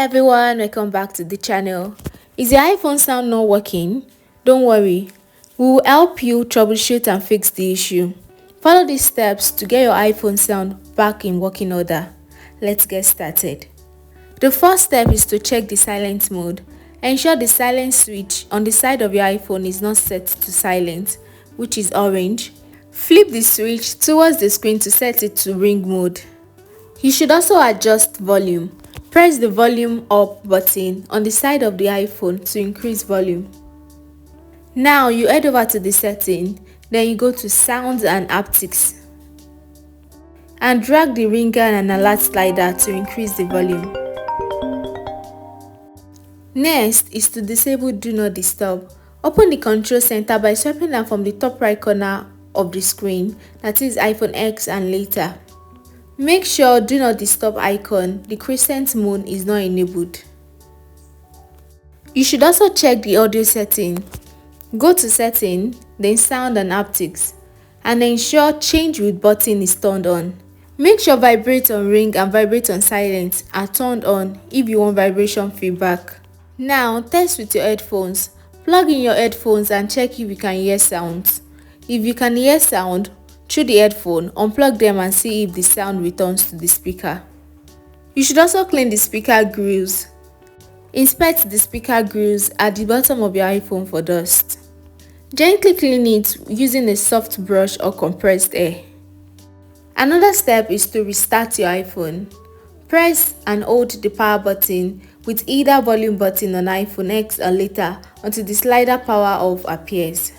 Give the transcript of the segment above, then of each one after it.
Hi everyone, welcome back to the channel. Is your iPhone sound not working? Don't worry, we will help you troubleshoot and fix the issue. Follow these steps to get your iPhone sound back in working order. Let's get started. The first step is to check the silent mode. Ensure the silent switch on the side of your iPhone is not set to silent, which is orange. Flip the switch towards the screen to set it to ring mode. You should also adjust volume. Press the volume up button on the side of the iPhone to increase volume. Now you head over to the setting, then you go to sounds and haptics and drag the ringer and alert slider to increase the volume. Next is to disable Do Not Disturb. Open the control center by swiping down from the top right corner of the screen, that is iPhone X and later. Make sure Do Not Disturb icon, the crescent moon, is not enabled. You should also check the audio setting. Go to setting, then sound and haptics, and ensure change with button is turned on. Make sure vibrate on ring and vibrate on silent are turned on if you want vibration feedback. Now test with your headphones. Plug in your headphones and check if you can hear sounds. If you can hear sound, through the headphone, unplug them and see if the sound returns to the speaker. You should also clean the speaker grills. Inspect the speaker grills at the bottom of your iPhone for dust. Gently clean it using a soft brush or compressed air. Another step is to restart your iPhone. Press and hold the power button with either volume button on iPhone X or later until the slider power off appears.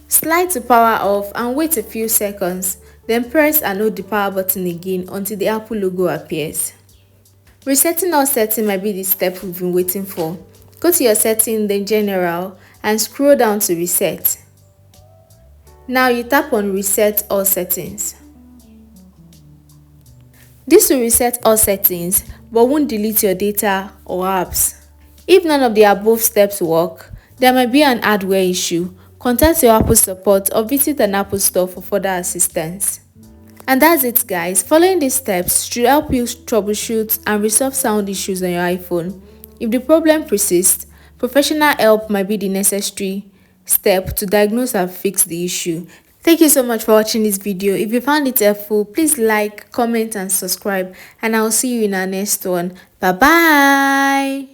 Slide to power off and wait a few seconds, then press and hold the power button again until the Apple logo appears. Resetting all settings might be the step we've been waiting for. Go to your setting, then General, and scroll down to Reset. Now you tap on Reset All Settings. This will reset all settings but won't delete your data or apps. If none of the above steps work, there might be an hardware issue. Contact your Apple support or visit an Apple store for further assistance. And that's it guys, following these steps should help you troubleshoot and resolve sound issues on your iPhone. If the problem persists, professional help might be the necessary step to diagnose and fix the issue. Thank you so much for watching this video. If you found it helpful, please like, comment and subscribe, and I'll see you in our next one. Bye bye.